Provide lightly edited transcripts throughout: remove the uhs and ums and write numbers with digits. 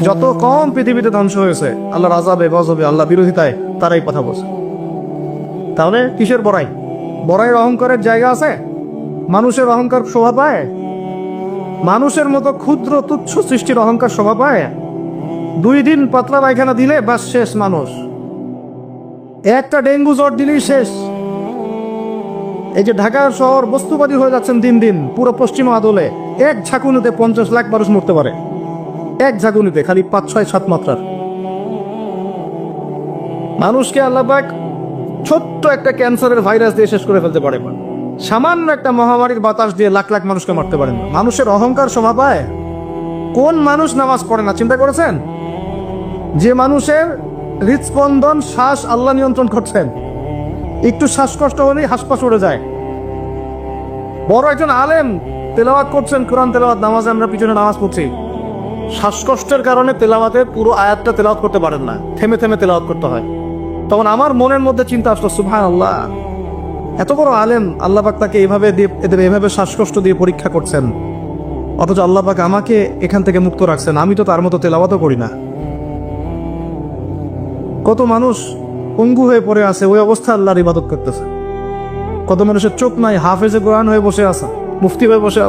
যত কম পৃথিবীতে ধ্বংস হয়েছে আল্লাহর আযাবে গজবে আল্লাহ বিরোধিতায় তারাই কথা বলছে। তাহলে কিসের বড়াই? বড়াইয়ের অহংকারের জায়গা আছে? মানুষের অহংকার শোভা পায়? মানুষের মতো ক্ষুদ্র তুচ্ছ সৃষ্টির অহংকার শোভা পায়? 2 দিন পাতলা পায়খানা দিলে বাস শেষ মানুষ, একটা ডেঙ্গু জ্বর দিলেই শেষ। এই যে ঢাকা শহর বস্তুবাদী হয়ে যাচ্ছেন দিন দিন পুরো পশ্চিম আদলে, এক ঝাঁকুনিতে 50 লাখ মানুষ মরতে পারে, এক ঝাঁকুনিতে, খালি 5, 6, 7 মাত্রার মানুষকে আল্লাহ পাক ছোট্ট একটা ক্যান্সারের ভাইরাস দিয়ে শেষ করে ফেলতে পারে, সামান্য একটা মহামারীর বাতাস দিয়ে লাখ লাখ মানুষকে মারতে পারেন। মানুষের অহংকার শোভা পায়? কোন মানুষ নামাজ পড়ে না চিন্তা করেছেন? যে মানুষের হৃদস্পন্দন শ্বাস আল্লাহ নিয়ন্ত্রণ করছেন, একটু শ্বাসকষ্ট হলেই হাসপাস উড়ে যায়। বড় একজন আলেম তেলাওয়াত করছেন, কোরআন তেলাওয়াত, নামাজে আমরা পিছনে নামাজ পড়ছি, শ্বাসকষ্টের কারণে তেলাওয়াতে পুরো আয়াতটা তেলাওয়াত করতে পারেন না, থেমে থেমে তেলাওয়াত করতে হয়। তখন আমার মনের মধ্যে চিন্তা আসলো, সুবহানাল্লাহ, এত বড় আলেম, আল্লাহ পাক তাকে এভাবে শ্বাসকষ্ট দিয়ে পরীক্ষা করছেন, অথচ আল্লাহ পাক আমাকে এখান থেকে মুক্ত রাখছেন, আমি তো তার মতো তেলাওয়াতও করি না। কত মানুষ পঙ্গু হয়ে পড়ে আছে, ওই অবস্থা আল্লাহর ইবাদত করতেছে। কত মানুষের চোখ নাই, হাফেজে কোরআন হয়ে বসে আছে, মুফতি হয়ে বসে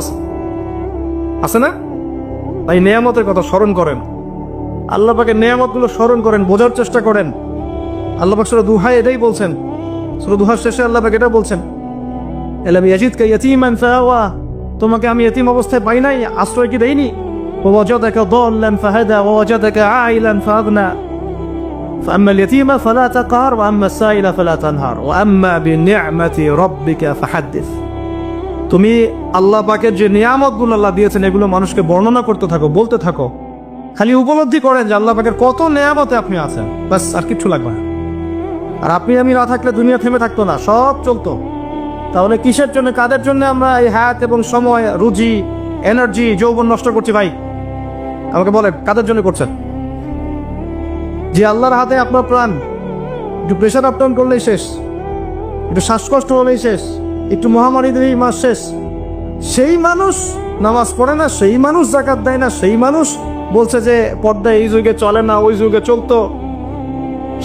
আছে না? তাই নেয়ামতের কথা স্মরণ করেন, আল্লাহ পাকের নেয়ামতগুলো স্মরণ করেন, বোঝার চেষ্টা করেন। আল্লাহ পাক সূরা দুহায় এটাই বলছেন, সূরা দুহার শেষে আল্লাহ পাক এটা বলছেন, আলাম ইয়াজিদকা ইয়াতীমান ফাআওয়া, তোমাকে আমি ইতিম অবস্থায় পাই নাই, আশ্রয় কি দেইনি? ওয়া ওয়াজাদাকা দাল্লান ফাহাদা ওয়া ওয়াজাদাকা আইলান ফাআগনা فأما اليتيم فلا تقهر وأما السائل فلا تنهر وأما بنعمة ربك فحدث। তুমি আল্লাহ পাকের যে নিয়ামতগুলো আল্লাহ দিয়েছেন এগুলো মানুষকে বর্ণনা করতে থাকো, বলতে থাকো, খালি উপলব্ধি করেন যে আল্লাহ পাকের কত নিয়ামতে আপনি আছেন, বাস, আর কিচ্ছু লাগবে না। আর আপনি আমি না থাকলে দুনিয়া থেমে থাকতো না, সব চলতো। তাহলে কিসের জন্য, কাদের জন্য আমরা এই হায়াত এবং সময়, রুজি, এনার্জি, যৌবন নষ্ট করছি? ভাই আমাকে বলেন, কাদের জন্য করছেন? যে আল্লাহর হাতে আপনার প্রাণ, একটু প্রেশার আপ ডাউন করলেই শেষ, একটু শ্বাসকষ্ট হলেই শেষ, একটু মহামারী দিলেই মাস শেষ। সেই মানুষ নামাজ পড়ে না, সেই মানুষ যাকাত দেয় না, সেই মানুষ বলছে যে পর্দা এই যুগে চলে না, ওই যুগে চলতো,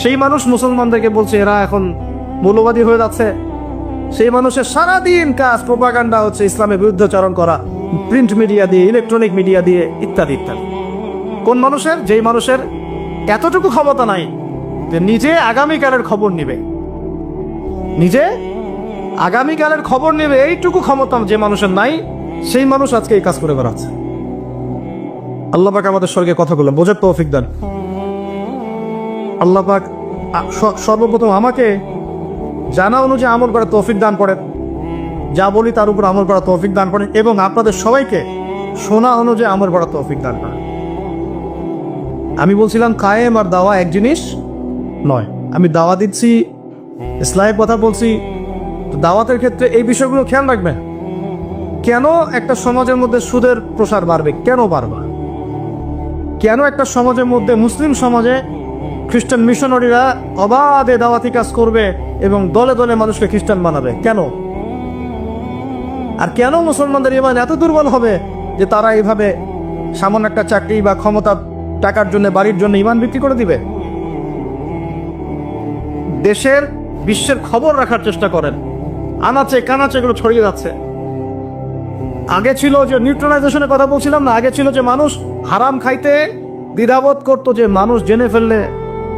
সেই মানুষ মুসলমানদেরকে বলছে এরা এখন মৌলবাদী হয়ে যাচ্ছে। সেই মানুষের সারাদিন কাজ প্রোপাগান্ডা হচ্ছে, ইসলামের বিরুদ্ধাচরণ করা, প্রিন্ট মিডিয়া দিয়ে, ইলেকট্রনিক মিডিয়া দিয়ে, ইত্যাদি ইত্যাদি। কোন মানুষের? যেই মানুষের এতটুকু ক্ষমতা নাই যে নিজে আগামীকালের খবর নিবে, নিজে আগামীকালের খবর নেবে, এইটুকু ক্ষমতা যে মানুষের নাই, সেই মানুষ আজকে এই কাজ করে বেড়াচ্ছে। আল্লাহ পাক আমাদের স্বর্গে কথাগুলো বোঝার তৌফিক দান। আল্লাহ পাক সর্বপ্রথম আমাকে জানা অনুযায়ী আমল করার তৌফিক দান করেন, যা বলি তার উপর আমল করার তৌফিক দান করেন, এবং আপনাদের সবাইকে শোনা অনুযায়ী আমল করার তৌফিক দান করেন। আমি বলছিলাম কায়েম আর দাওয়া এক জিনিস নয়। আমি দাওয়া দিচ্ছি, ইসলামের কথা বলছি, দাওয়াতের ক্ষেত্রে এই বিষয়গুলো খেয়াল রাখবেন। কেন একটা সমাজের মধ্যে সুদের প্রসার বাড়বে? কেন বাড়বে? কেন একটা সমাজের মধ্যে, মুসলিম সমাজে খ্রিস্টান মিশনারিরা অবাধে দাওয়াতি কাজ করবে এবং দলে দলে মানুষকে খ্রিস্টান বানাবে? কেন? আর কেন মুসলমানদের ইমান এত দুর্বল হবে যে তারা এইভাবে সামান্য একটা চাকরি বা ক্ষমতা, টাকার জন্য, বাড়ির জন্য ইমান বিক্রি করে দিবে? দেশের, বিশ্বের খবর রাখার চেষ্টা করেন, আনাচে কানাচে এগুলো ছড়িয়ে যাচ্ছে। আগে ছিল যে নিউট্রালাইজেশনের কথা বলছিলাম না, আগে ছিল যে মানুষ হারাম খাইতে দ্বিধাবোধ করতো, যে মানুষ জেনে ফেললে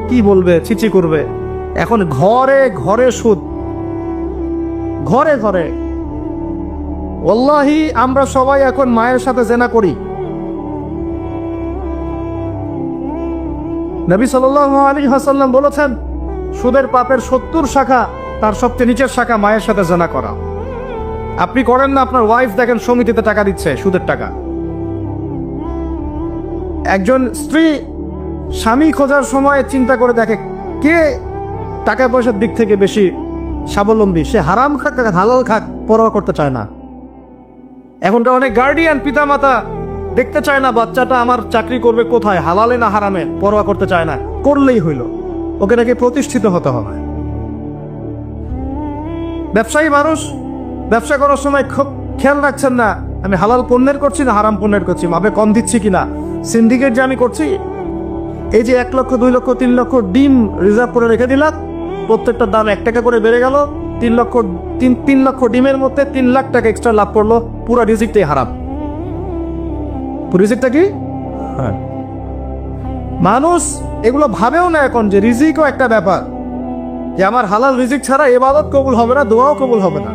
কি বলবে, ছিচি করবে। এখন ঘরে ঘরে সুদ, ঘরে ঘরে। ওয়াল্লাহি আমরা সবাই এখন মায়ের সাথে জেনা করি। নবী সাল্লাল্লাহু আলাইহি ওয়াসাল্লাম বলেছেন, সুদের পাপের 70 শাখা, তার সবচেয়ে নিচের শাখা মায়ের সাথে জেনা করা। আপনি করেন না? আপনার ওয়াইফ দেখেন সমিতিতে টাকা দিচ্ছে, সুদের টাকা। একজন স্ত্রী স্বামী খোঁজার সময় চিন্তা করে দেখে কে টাকা পয়সার দিক থেকে বেশি স্বাবলম্বী, সে হারাম খাক হালাল খাক পরোয়া করতে চায় না। এখনকার অনেক গার্ডিয়ান, পিতামাতা দেখতে চায় না বাচ্চাটা আমার চাকরি করবে কোথায়, হালালে না হারামে, পরোয়া করতে চায় না। করলেই হইল, ওকে নাকি প্রতিষ্ঠিত হতে হবে। ব্যবসায়ী মানুষ ব্যবসা করার সময় খুব খেয়াল রাখছেন না আমি হালাল পণ্যের করছি না হারাম পণ্যের করছি, মাপে কম দিচ্ছি কিনা, সিন্ডিকেট যে আমি করছি এই যে 1 লক্ষ 2 লক্ষ 3 লক্ষ ডিম রিজার্ভ করে রেখে দিলাম, প্রত্যেকটার দাম 1 টাকা করে বেড়ে গেল, 3 লক্ষ ডিমের মধ্যে 3 লাখ টাকা এক্সট্রা লাভ করলো, পুরো রিজিকটাই হারাম। রিজিকটা কি? হ্যাঁ, মানুষ এগুলো ভাবেও না এখন যে রিজিকও একটা ব্যাপার, যে আমার হালাল রিজিক ছাড়া ইবাদত কবুল হবে না, দোয়াও কবুল হবে না।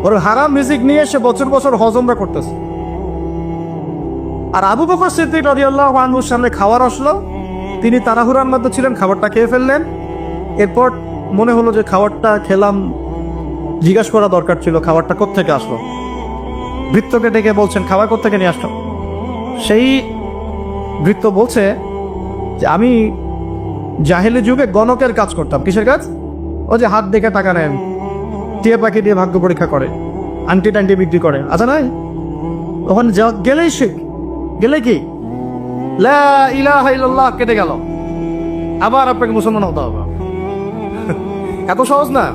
ওর হারাম রিজিক নিয়ে সে বছর বছর হজমরা করতেছে। আর আবু বকর সিদ্দিক রাদিয়াল্লাহু আনহুর সামনে খাবার আসলো, তিনি তাড়াহুড়ার মধ্যে ছিলেন, খাবারটা খেয়ে ফেললেন। এরপর মনে হলো যে খাবারটা খেলাম, জিজ্ঞাসা করা দরকার ছিল খাবারটা কোত্থেকে আসলো। ভৃত্যকে ডেকে বলছেন খাবার কোত্থেকে নিয়ে আসলো। সেই ভৃত্য বলছে যে আমি জাহেলি যুগে গণকের কাজ করতাম। কিসের কাজ? ও যে হাত দেখে টাকা নেন, টিয়া পাখি দিয়ে ভাগ্য পরীক্ষা করে, আন্টি টান্টি বিক্রি করে, আচ্ছা নাই? ওখানে গেলেই শিখ, গেলে কি লা ইলাহা ইল্লাল্লাহ কেটে গেল, আবার আপনাকে মুসলমান হতে হবে। এত সহজ না।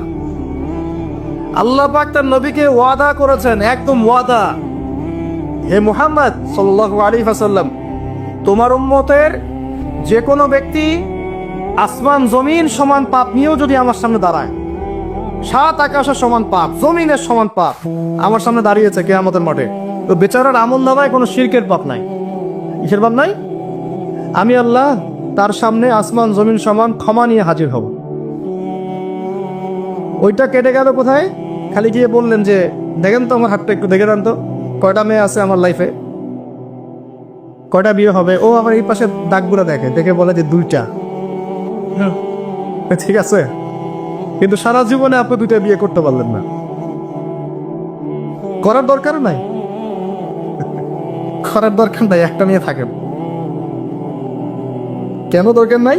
আল্লাহ পাক তার নবীকে ওয়াদা করেছেন, একদম ওয়াদা, হে মুহাম্মদ সাল্লাল্লাহু আলাইহি ওয়াসাল্লাম, তোমার উম্মতের যে কোনো ব্যক্তি আসমান জমিন সমান পাপ নিয়েও যদি আমার সামনে দাঁড়ায়, 7 আকাশের সমান পাপ, জমিনের সমান পাপ আমার সামনে দাঁড়িয়েছে কিয়ামতের মাঠে, তো বেচারার আমল নামায় কোনো শিরকের পাপ নাই। কিসের পাপ নাই? আমি আল্লাহ তার সামনে আসমান জমিন সমান ক্ষমা নিয়ে হাজির হব। ওইটা কেটে গেল কোথায়? খালি গিয়ে বললেন যে দেখেন তো আমার হাতটা একটু দেখে দেন তো, কয়টা মেয়ে আছে আমার লাইফে, কয়টা বিয়ে হবে। ও আবার এই পাশে দাগগুলো দেখে, দেখে বলে যে 2টা। ঠিক আছে, কিন্তু সারা জীবনে আপনি 2টা বিয়ে করতে পারলেন না, করার দরকার নাই, করার দরকার নাই, একটা নিয়ে থাকেন। কেন দরকার নাই?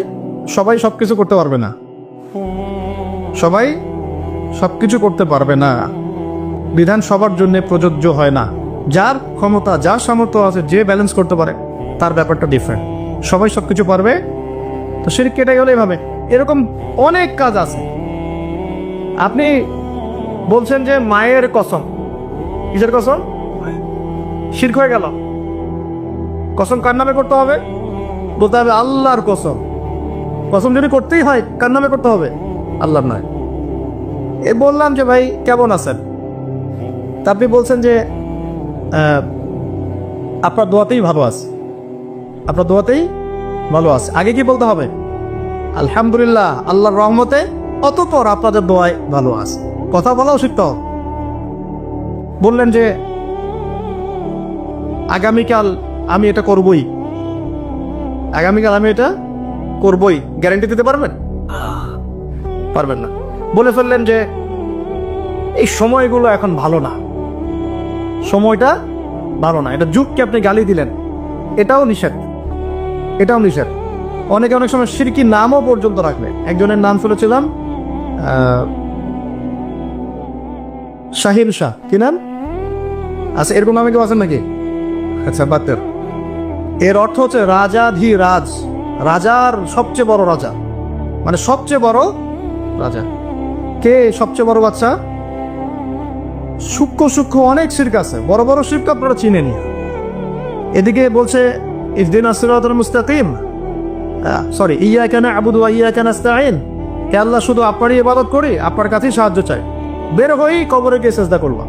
সবাই সবকিছু করতে পারবে না, সবাই সবকিছু করতে পারবে না, বিধান সবার জন্য প্রযোজ্য হয় না। যার ক্ষমতা, যার সামর্থ্য আছে, যে ব্যালেন্স করতে পারে, তার ব্যাপারটা ডিফারেন্ট। সবাই সবকিছু পারবে, তো শিরক কেটে গেলে এভাবে। এরকম অনেক কাজ আছে। আপনি বলছেন যে মায়ের কসম, কিসের কসম? শিরক হয়ে গেল। কসম কার নামে করতে হবে? বলতে হবে আল্লাহর কসম। কসম যদি করতেই হয় কার নামে করতে হবে? আল্লাহর নয়। এ বললাম যে ভাই কেমন আছেন, তা আপনি বলছেন যে আপনার দোয়াতেই ভালো আছে, আপনার দোয়াতেই ভালো আছে। আগে কি বলতে হবে? আলহামদুলিল্লাহ, আল্লাহর রহমতে, অতঃপর আপনাদের দোয়ায় ভালো আছে। কথা বলাও শিখতে হবে। বললেন যে আগামীকাল আমি এটা করবই, আগামীকাল আমি এটা করবই, গ্যারান্টি দিতে পারবেন? পারবেন না। বলে ফেললেন যে এই সময়গুলো এখন ভালো না, সময়টা ভালো না, এটা যুগকে আপনি গালি দিলেন, এটাও নিষেধ, এটাও নিষেধ। অনেকে অনেক সময় শিরকি নামও পর্যন্ত রাখবে। একজনের নাম শুনেছিলাম শাহিন শাহ, কি নাম? আচ্ছা, এরকম নামে কেউ আছেন নাকি? আচ্ছা, বাতের। এর অর্থ হচ্ছে রাজাধিরাজ, রাজার সবচেয়ে বড় রাজা, মানে সবচেয়ে বড় রাজা। কে সবচেয়ে বড় বাচ্চা? সূক্ষ্ম সূক্ষ্ম অনেক শিরক আছে, বড় বড় শিরক আপনারা চিনেন। এদিকে বলছে ইহদিনাস সিরাতাল মুস্তাকিম, সরি, ইয়াকা না'বুদু ওয়া ইয়াকা নাস্তাঈন, হে আল্লাহ শুধু আপনারই ইবাদত করি, আপনার কাছেই সাহায্য চাই। বের হই কবরে গিয়ে সেজদা করবা,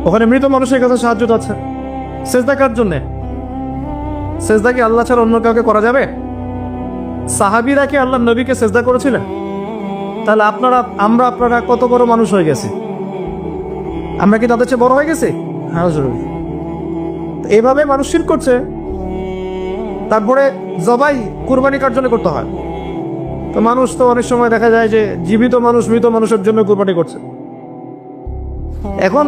ওখানে মৃত মানুষের কাছে সাহায্য আছে। সেজদা কার জন্য? সেজদা কি আল্লাহ ছাড়া অন্য কাউকে করা যাবে? সাহাবীরা কি আল্লাহর নবীকে সেজদা করেছিলেন? তাহলে আপনারা কত বড় মানুষ হয়ে গেছি? আমরা কি তাদের চেয়ে বড় হয়ে গেছি? হ্যাঁ, জরুরি। এইভাবে মানুষ শিরক করছে। তারপরে জবাই, কুরবানি কার জন্য করতে হয়? তো মানুষ তো অনেক সময় দেখা যায় যে জীবিত মানুষ মৃত মানুষের জন্য কুরবানি করছে। এখন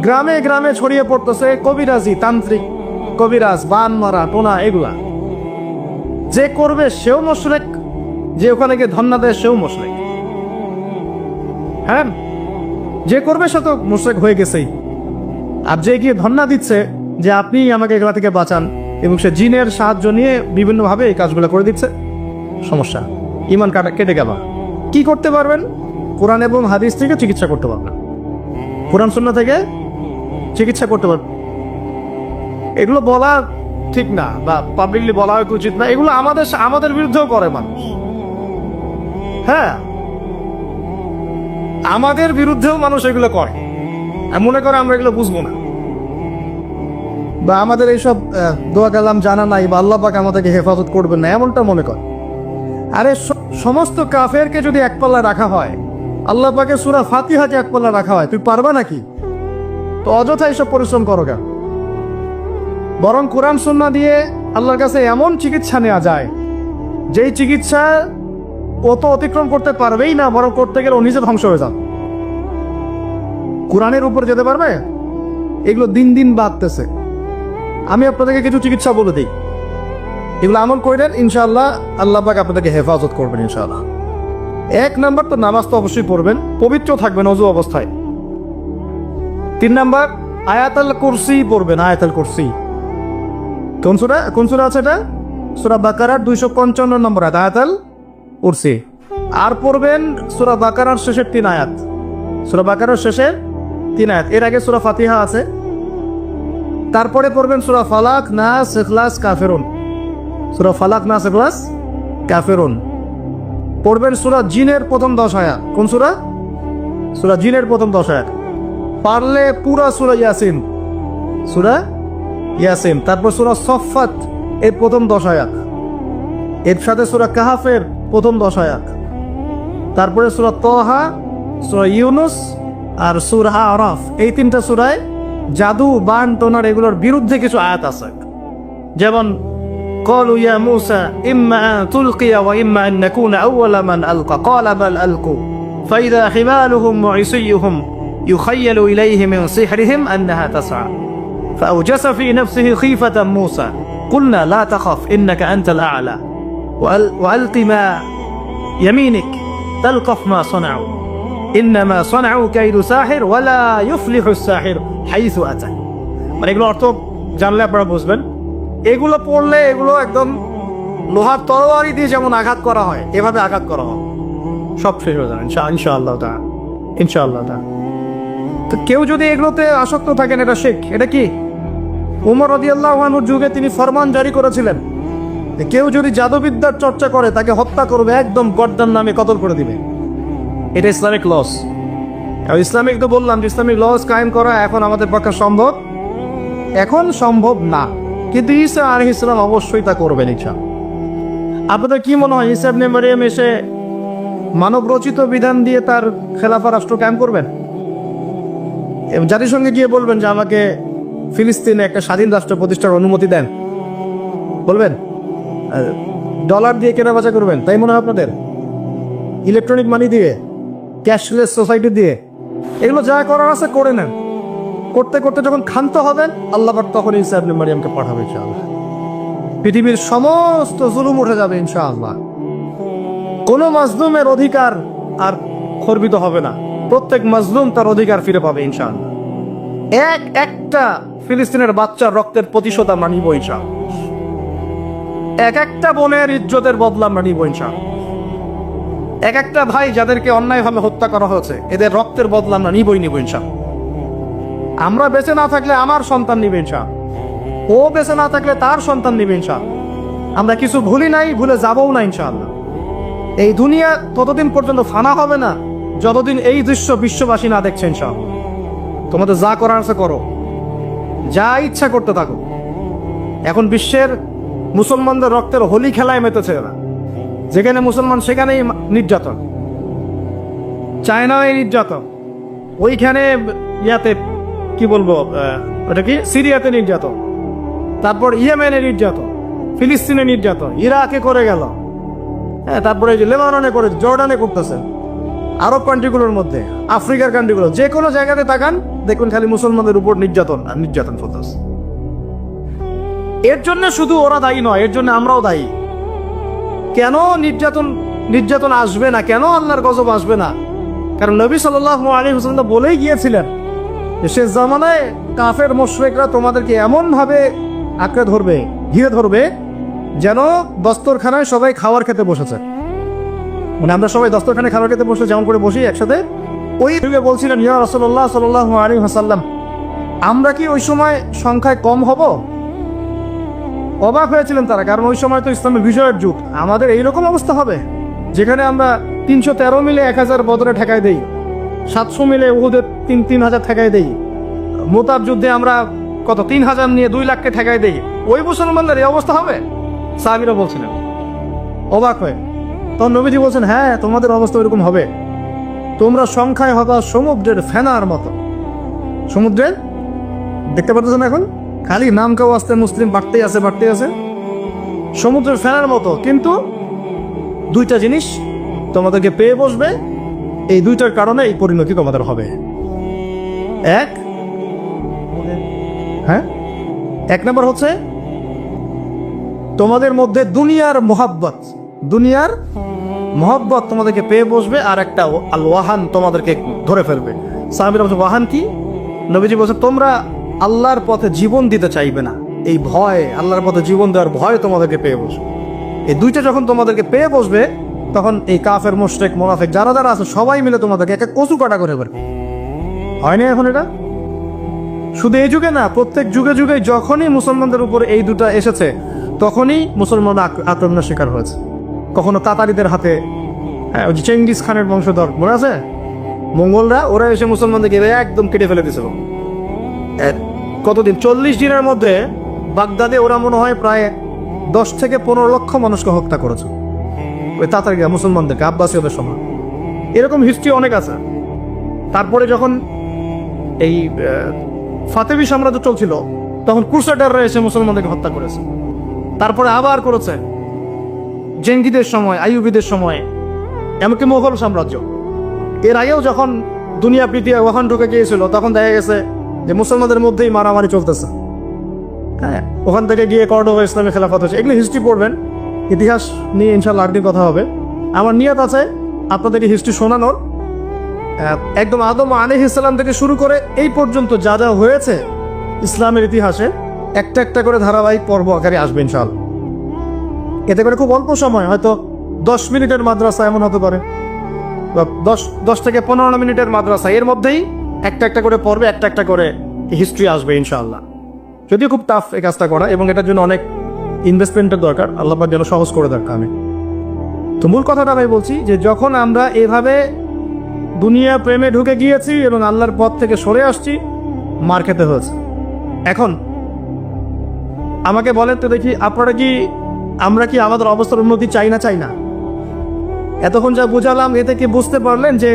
গ্রামে গ্রামে ছড়িয়ে পড়তেছে কবিরাজি, তান্ত্রিক, কবিরাজ, বান মারা, টোনা, এগুলা। যে করবে সেও মুশরিক, যে ওখানে গিয়ে ধন্না দেয় সেও মুশরিক। হ্যাঁ, যে করবে সে তো মুশরিক হয়ে গেছেই। আর যে গিয়ে ধন্না দিচ্ছে যে আপনি আমাকে এগুলা থেকে বাঁচান, এবং সে জিনের সাহায্য নিয়ে বিভিন্নভাবে এই কাজগুলো করে দিচ্ছে, সমস্যা, ইমান কেটে গেল। কি করতে পারবেন? কোরআন এবং হাদিস থেকে চিকিৎসা করতে পারবেন, কোরআন সুন্নাহ থেকে চিকিৎসা করতে পারবেন। এগুলো বলা ঠিক না বা পাবলিকলি বলা হয় উচিত না, এগুলো আমাদের বিরুদ্ধেও করে মানুষ। হ্যাঁ, আমাদের বিরুদ্ধেও মানুষ এগুলো করে, মনে করে আমরা এগুলো বুঝবো না, বা আমাদের এইসব দোয়া কালাম জানা নাই, বা আল্লাহ পাক আমাদেরকে হেফাজত করবেন না, এমনটা মনে করে। আরে সমস্ত কাফেরকে যদি এক পাল্লা রাখা হয়, আল্লাহ পাকের সূরা ফাতিহাকে এক পাল্লা রাখা হয়, তুই পারবা নাকি? তো অযথা এইসব পরিশ্রম করো কেন? বরং কোরআন সুন্নাহ দিয়ে আল্লাহর কাছে এমন চিকিৎসা নেওয়া যায়, যেই চিকিৎসা ও তো অতিক্রম করতে পারবেই না, বরং করতে গেলে ও নিজে ধ্বংস হয়ে যাবে। কোরআনের উপর যেতে পারবে? এগুলো দিন দিন বাড়তেছে। আমি আপনাদেরকে কিছু চিকিৎসা বলে দিই, এগুলো আমল করেন, ইনশাআল্লাহ আল্লাহ পাক আপনাদেরকে হেফাজত করবেন ইনশাআল্লাহ। 1 নাম্বার তো নামাজ তো অবশ্যই পড়বেন, পবিত্র থাকবেন অজু অবস্থায়। 3 নাম্বার আয়াতুল কুরসি পড়বেন, আয়াতুল কুরসি। কোন সূরা আছে এটা? সূরা বাকারার 255 নম্বর আয়াত, আয়াতুল কুরসি। আর পড়বেন সূরা বাকারার শেষের 3 আয়াত, সূরা বাকারার শেষের 3 আয়াত। এর আগে সূরা ফাতিহা আছে, তারপরে পড়বেন সূরা ফালাক, নাস, ইখলাস, কাফিরুন। সূরা ফালাক, নাস, ইখলাস, কাফিরুন। পড়বেন সূরা জিনের প্রথম 10 আয়াত। কোন সূরা? সূরা জিনের প্রথম 10 আয়াত। পারলে পুরা সূরা ইয়াসিন, সূরা ইয়াসিন। তারপর সূরা সফফাত এর প্রথম 10 আয়াত, এর সাথে সূরা কাহাফের প্রথম 10 আয়াত। তারপরে সূরা তাহা, সূরা ইউনুস আর সূরা আরাফ। এই 3টা সূরায় জাদু, বান, টোনার এগুলোর বিরুদ্ধে কিছু আয়াত আছে। যেমন قالوا يا موسى إما أن تلقي وإما أن نكون أول من ألقى قال بل ألقوا فإذا حبالهم وعصيهم يخيل إليه من سحرهم أنها تسعى فأوجس في نفسه خيفة موسى قلنا لا تخف إنك أنت الأعلى وألق ما يمينك تلقف ما صنعوا إنما صنعوا كيد ساحر ولا يفلح الساحر حيث أتى। মানে এগুলো অর্থ জানলে আপনারা বুঝবেন। এগুলো পড়লে এগুলো একদম লোহার তরবারি দিয়ে যেমন আঘাত করা হয়, এভাবে আঘাত করা হয়, সব শেষ হয়ে যাবে ইনশাআল্লাহ তাআলা, ইনশাআল্লাহ তাআলা। তো কেউ যদি এগুলোতে আসক্ত থাকেন, এটা শেখ। এটা কি? উমর রাদিয়াল্লাহু আনহুর যুগে তিনি ফরমান জারি করেছিলেন, কেউ যদি জাদুবিদ্যার চর্চা করে তাকে হত্যা করবে, একদম গর্দান নামে কতল করে দিবে। এটা ইসলামিক লস। ইসলামিক তো বললাম যে ইসলামিক লস কায়েম করা এখন আমাদের পক্ষে সম্ভব, এখন সম্ভব না, কিন্তু ঈসা আলাইহিস সালাম অবশ্যই তা করবেন ইনশাআল্লাহ। আপনাদের কি মনে হয় ঈসা ইবনে মারইয়াম এসে মানব রচিত বিধান দিয়ে তার খেলাফা রাষ্ট্র কায়েম করবেন? জাতিসংঘে গিয়ে বলবেন যে আমাকে ফিলিস্তিনে একটা স্বাধীন রাষ্ট্র প্রতিষ্ঠার অনুমতি দেন, বলবেন? ডলার দিয়ে কেনাবেচা করবেন, তাই মনে হয় আপনাদের? ইলেকট্রনিক মানি দিয়ে, ক্যাশলেস সোসাইটি দিয়ে, এগুলো যা করার আছে করে নেন। করতে করতে যখন ক্ষান্ত হবেন, আল্লাহ পাক তখন ঈসা ইবনে মারইয়ামকে পাঠাবে ইনশাআল্লাহ। পৃথিবীর সমস্ত জুলুম উঠে যাবে ইনশাআল্লাহ। কোনো মাজলুমের অধিকার আর খর্বিত হবে না, প্রত্যেক মাজলুম তার অধিকার ফিরে পাবে ইনশাআল্লাহ। একটা ফিলিস্তিনের বাচ্চার রক্তের প্রতিশোধ আমরা নিব ইনশাআল্লাহ। একটা বোনের ইজ্জতের বদলা আমরা নিব ইনশাআল্লাহ। একটা ভাই যাদেরকে অন্যায়ভাবে হত্যা করা হয়েছে, এদের রক্তের বদলা আমরা নিবই ইনশাআল্লাহ। আমরা বেঁচে না থাকলে আমার সন্তান নিবে ইনশাআল্লাহ, ও বেঁচে না থাকলে তার সন্তান নিবে ইনশাআল্লাহ। আমরা কিছু ভুলি নাই, ভুলে যাবও না ইনশাআল্লাহ। এই দুনিয়া ততদিন পর্যন্ত ফানা হবে না যতদিন এই দৃশ্য বিশ্ববাসী না দেখছে ইনশাআল্লাহ। তোমাদের যা করার আছে করো, যা ইচ্ছা করতে থাকো। এখন বিশ্বের মুসলমানদের রক্তের হোলি খেলায় মেতেছে না, যেখানে মুসলমান সেখানেই নির্যাতন, চায়নায় নির্যাতন, ওইখানে ইয়াতে কি বলবো, ওটা কি সিরিয়াতে নির্যাতন, তারপর ইয়েমেনে নির্যাতন, ফিলিস্তিনে নির্যাতন, ইরাকে করে গেল, হ্যাঁ, তারপরে লেবাননে করে, জর্ডানে করতেছে, আরব কান্ট্রিগুলোর মধ্যে, আফ্রিকার কান্ট্রিগুলো, যে কোনো জায়গাতে তাকান দেখুন খালি মুসলমানদের উপর নির্যাতন আর নির্যাতন চলতেছে। এর জন্য শুধু ওরা দায়ী নয়, এর জন্য আমরাও দায়ী। কেন নির্যাতন আসবে না? কেন আল্লাহর গজব আসবে না? কারণ নবী সাল্লাল্লাহু আলাইহি ওয়াসাল্লাম বলেই গিয়েছিলেন যে শেষ জামানায় কাফের মুশরিকরা তোমাদেরকে এমন ভাবে আঁকড়ে ধরবে, ঘিরে ধরবে, যেন দস্তরখানায় সবাই খাবার খেতে বসেছে। মানে আমরা সবাই দস্তরখানায় খাবার খেতে বসে যেমন করে বসি একসাথে, ওই যুগে বলছিলেন ইয়া রাসূলুল্লাহ সাল্লাল্লাহু আলাইহি ওয়াসাল্লাম, আমরা কি ওই সময় সংখ্যায় কম হব? অবাক হয়েছিলেন তারা, কারণ ওই সময় তো ইসলামের বিজয়ের যুগ। আমাদের এইরকম অবস্থা হবে যেখানে আমরা 313 মিলে 1000 বদরে ঠেকাই দেই, 700 মিলে উহুদের 3000 ঠেকাই দেই, মোতাব যুদ্ধে আমরা কত 3000 নিয়ে 2 লাখকে ঠেকাই দেই। ওই মুসলমানদের এই অবস্থা হবে? সাহাবীরা বলছিলেন অবাক হয়ে। তখন নবীজি বলছেন, হ্যাঁ তোমাদের অবস্থা ওইরকম হবে। তোমরা সংখ্যায় হবা সমুদ্রের ফেনার মতো। সমুদ্রের, দেখতে পাচ্ছেন এখন খালি নাম কেউ আসতে মুসলিম বাড়তেই আছে। সমুদ্রের ফেনার মতো, কিন্তু 2টা জিনিস তোমাদেরকে পেয়ে বসবে। এই 2টার কারণে এই পরিণতি তোমাদের হবে। এক নম্বর হচ্ছে তোমাদের মধ্যে দুনিয়ার মহব্বত তোমাদেরকে পেয়ে বসবে, আর একটা আল ওয়াহান তোমাদেরকে ধরে ফেলবে। সাহাবীরা বলছে ওয়াহান কি? নবীজি বলছে তোমরা আল্লাহর পথে জীবন দিতে চাইবে না, এই ভয়, আল্লাহর পথে জীবন দেওয়ার ভয় তোমাদেরকে পেয়ে বসবে। এই 2টা যখন তোমাদেরকে পেয়ে বসবে, তখন এই কাফের, মুশরিক, মুনাফিক যারা আছে সবাই মিলে তোমাদেরকে একটা কচু কাটা করে ফেলবে। হয় না এখন এটা? শুধু এই যুগে না, প্রত্যেক যুগে যুগে যখনই মুসলমানদের উপরে এই 2টা এসেছে, তখনই মুসলমানরা আক্রমণের শিকার হয়েছে। কখনো তাতারিদের হাতে, ওই যে চেঙ্গিস খানের বংশধর মনে আছে, মঙ্গলরা, ওরা এসে মুসলমানদেরকে একদম কেটে ফেলে দিয়েছিল। কতদিন? 40 দিনের মধ্যে বাগদাদে ওরা মনে হয় প্রায় 10 থেকে 15 লক্ষ মানুষকে হত্যা করেছে, ওই তাতারিরা মুসলমানদেরকে, আব্বাসীয়দের সময়। এরকম হিস্ট্রি অনেক আছে। তারপরে যখন এই ফাতেমি সাম্রাজ্য চলছিল, তখন ক্রুসেডাররা এসে মুসলমানদেরকে হত্যা করেছে। তারপরে আবার করেছে জেঙ্গিদের সময়, আইয়ুবিদের সময়, এমনকি মোগল সাম্রাজ্য। এর আগেও যখন দুনিয়া পৃথিবী ওখান ঢুকে গিয়েছিল, তখন দেখা গেছে যে মুসলমানদের মধ্যেই মারামারি চলতেছে। হ্যাঁ, ওখান থেকে গিয়ে কর্ডোবা ইসলামী খেলাফত হয়েছে। এগুলো হিস্ট্রি পড়বেন, ইতিহাস নিয়ে ইনশাল্লাহ আরেকদিন কথা হবে। আমার নিয়ত আছে আপনাদেরকে হিস্ট্রি শোনানোর, একদম আদম আলাইহিস সালাম থেকে শুরু করে এই পর্যন্ত যা যা হয়েছে ইসলামের ইতিহাসে, একটা একটা করে ধারাবাহিক পর্ব আকারে আসবে ইনশাআল্লাহ। এতে করে খুব অল্প সময়, হয়তো 10 মিনিটের মাদ্রাসা এমন হতে পারে, 10 থেকে 15 মিনিটের মাদ্রাসা, এর মধ্যেই একটা একটা করে পর্বে একটা একটা করে হিস্ট্রি আসবে ইনশাআল্লাহ। যদিও খুব টাফ এই কাজটা করা, এবং এটার জন্য অনেক ইনভেস্টমেন্টের দরকার, আল্লাহ পাক যেন সহজ করে দেন। তো মূল কথাটা আমি বলছি যে যখন আমরা এভাবে দুনিয়া প্রেমে ঢুকে গিয়েছি এবং আল্লাহর পথ থেকে সরে আসছি, মার খেতে হয়েছে। এখন আমাকে বলেন তো দেখি, আমরা কি আমাদের অবস্থার উন্নতি চাই না? এতক্ষণ যা বুঝালাম, এতে কি বুঝতে পারলেন যে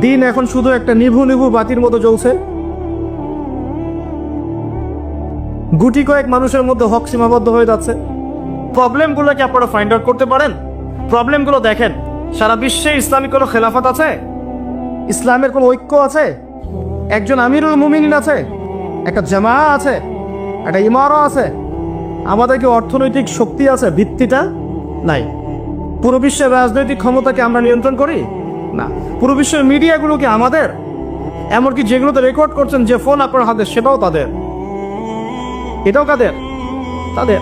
দিন এখন শুধু একটা নিভু নিভু বাতির মতো জ্বলছে? গুটি কয়েক মানুষের মধ্যে হক সীমাবদ্ধ হয়ে যাচ্ছে। প্রবলেমগুলো কি আপনারা ফাইন্ড আউট করতে পারেন? প্রবলেমগুলো দেখেন। সারা বিশ্বে ইসলামিক কোনো খেলাফত আছে? ইসলামের কোনো ঐক্য আছে? একজন আমিরুল মুমিনিন আছে? একটা জামা আছে? একটা ইমারা আছে? আমাদের কি অর্থনৈতিক শক্তি আছে? ভিত্তিটা নাই। পুরো বিশ্বের রাজনৈতিক ক্ষমতাকে আমরা নিয়ন্ত্রণ করি না। পুরো বিশ্বের মিডিয়াগুলো কি আমাদের? এমনকি যেগুলোতে রেকর্ড করছেন, যে ফোন আপনার হাতে, সেটাও তাদের। এটাও কাদের? তাদের।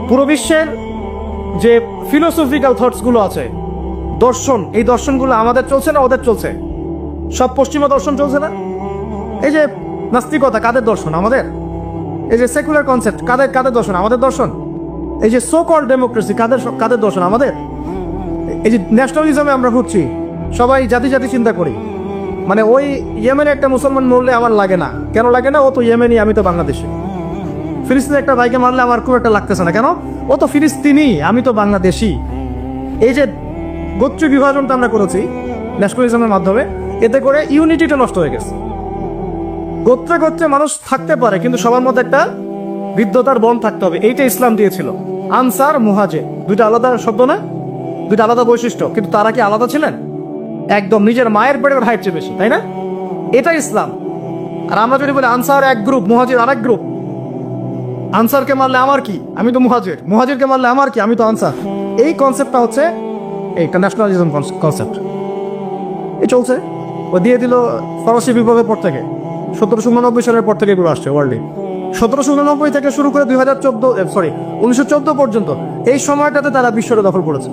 পুরো বিশ্বের যে ফিলোসফিক্যাল থটসগুলো আছে, দর্শন, এই দর্শনগুলো আমাদের চলছে না ওদের চলছে? সব পশ্চিমা দর্শন চলছে না? এই যে নাস্তিকতা, কাদের দর্শন? আমাদের। এই যে সেকুলার কনসেপ্ট, কাদের দর্শন? আমাদের দর্শন। এই যে সো কল্ড ডেমোক্রেসি, কাদের দর্শন? আমাদের। এই যে ন্যাশনালিজমে আমরা ঘুরছি, সবাই জাতি চিন্তা করি, মানে ওই ইয়েমেনে একটা মুসলমান মরলে আমার লাগে না। কেন লাগে না? ও তো ইয়েমেনি, আমি তো বাংলাদেশি। ফিলিস্তিনে একটা ভাইকে মারলে আমার খুব একটা লাগতেছে না। কেন? ও তো ফিলিস্তিনি, আমি তো বাংলাদেশি। এই যে গোত্র বিভাজনটা আমরা করেছি ন্যাশনালিজমের মাধ্যমে, এতে করে ইউনিটিটা নষ্ট হয়ে গেছে। গোত্রে মানুষ থাকতে পারে, কিন্তু সবার মধ্যে একটা বিদ্যতার বন থাকতে হবে। এইটা ইসলাম দিয়েছিল। আনসার, মুহাজির, 2টা আলাদা শব্দ না? 2টা আলাদা বৈশিষ্ট্য, কিন্তু তারা কি আলাদা ছিলেন? একদম নিজের মায়ের পেটের হাইট চেয়ে বেশি, তাই না? এটা ইসলাম। আর আমরা যদি বলি আনসার এক গ্রুপ, মুহাজির আরেক গ্রুপ, আনসারকে মারলে আমার কি, আমি তো মুহাজির, মুহাজিরকে মারলে আমার কি, আমি তো আনসার। এই কনসেপ্টটা হচ্ছে এইটা ন্যাশনালিজম কনসেপ্ট। এই চলছে। ও দিয়ে দিল ফরাসি বিপ্লবের পর থেকে, 1789 সালের পর থেকে এগুলো আসছে ওয়ার্ল্ডে। 1789 থেকে শুরু করে 1914 পর্যন্ত, এই সময়টাতে তারা বিশ্বটা দখল করেছে।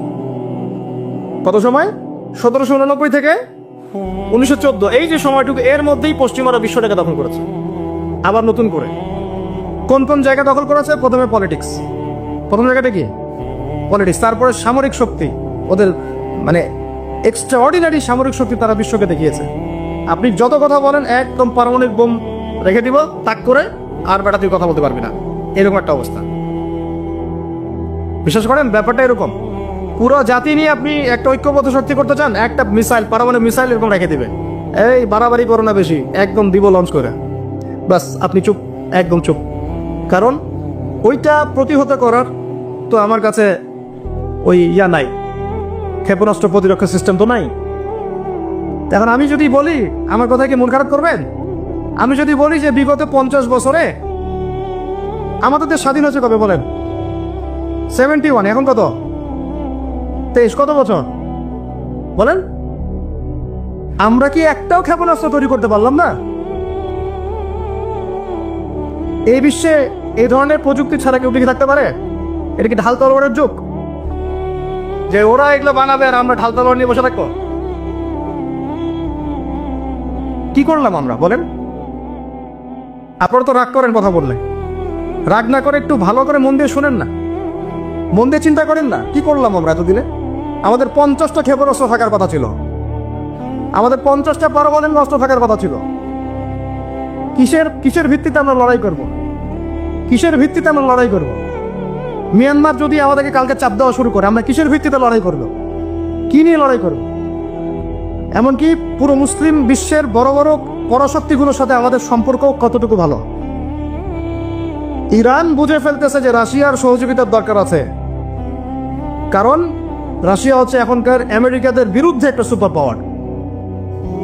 কত সময়? 1789 থেকে 1914, এই যে সময়টুকু, এর মধ্যেই পশ্চিমারা বিশ্বটাকে দখল করেছে আবার নতুন করে। কোন কোন জায়গা দখল করেছে? প্রথমে পলিটিক্স, প্রথম জায়গাটা কি? পলিটিক্স। তারপরে সামরিক শক্তি, ওদের মানে এক্সট্রা অর্ডিনারি সামরিক শক্তি তারা বিশ্বকে দেখিয়েছে। আপনি যত কথা বলেন একদম পারমাণবিক বোম রেখে দিব তাক করে, আর বেটা তুই কথা বলতে পারবি না, এরকম একটা অবস্থা। বিশ্বাস করেন ব্যাপারটা এরকম। পুরো জাতি নিয়ে আপনি একটা ঐক্যবদ্ধ শক্তি করতে চান, একটা মিসাইল, পারমাণবিক মিসাইল এরকম রেখে দিবে, এই বাড়াবাড়ি করো না বেশি, একদম দিব লঞ্চ করে, বাস আপনি চুপ, একদম চুপ। কারণ ওইটা প্রতিহত করার তো আমার কাছে ওই নাই, ক্ষেপণাস্ত্র প্রতিরক্ষা সিস্টেম তো নাই। এখন আমি যদি বলি, আমার কথা কি মন খারাপ করবেন? আমি যদি বলি যে বিগত 50 বছরে আমাদের দেশ স্বাধীন হয়েছে কবে বলেন? 71, এখন কত? 23, কত বছর বলেন? আমরা কি একটাও ক্ষেপণাস্ত্র তৈরি করতে পারলাম না? এই বিশ্বে এই ধরনের প্রযুক্তি ছাড়া কেউ টিকে থাকতে পারে? এটা কি ঢাল তলোয়ারের যুগ যে ওরা এগুলো বানাবে আর আমরা ঢাল তলোয়ার নিয়ে বসে থাকবো? কি করলাম আমরা বলেন? আপনারা তো রাগ করেন কথা বললে, রাগ না করে একটু ভালো করে মন দিয়ে শুনেন না, মন দিয়ে চিন্তা করেন না। কি করলাম আমরা এতদিনে? আমাদের 50টা ক্ষেপণাস্ত্র থাকার কথা ছিল, আমাদের 50টা পারমাণবিক অস্ত্র থাকার কথা ছিল। কিসের ভিত্তিতে আমরা লড়াই করব? কিসের ভিত্তিতে আমরা লড়াই করব? মিয়ানমার যদি আমাদেরকে কালকে চাপ দেওয়া শুরু করে, আমরা কিসের ভিত্তিতে লড়াই করব? কি নিয়ে লড়াই করব? এমনকি পুরো মুসলিম বিশ্বের বড় বড় পরাশক্তিগুলোর সাথে আমাদের সম্পর্ক কতটুকু ভালো। ইরান বুঝে ফেলতেছে যে রাশিয়ার সহযোগিতার দরকার আছে, কারণ রাশিয়া হচ্ছে এখনকার আমেরিকাদের বিরুদ্ধে একটা সুপার পাওয়ার,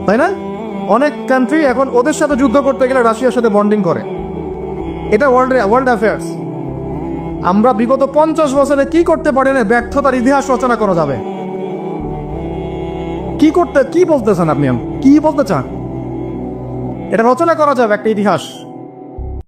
তাই না? অনেক কান্ট্রি এখন ওদের সাথে যুদ্ধ করতে গেলে রাশিয়ার সাথে বন্ডিং করে। এটা ওয়ার্ল্ড অ্যাফেয়ার্স। আমরা বিগত 50 বছরে কি করতে পারি না, ব্যর্থতার ইতিহাস রচনা করা যাবে। কি বলতেছেন আপনি? কি বলতে চান? এটা রচনা করা যাবে একটা ইতিহাস।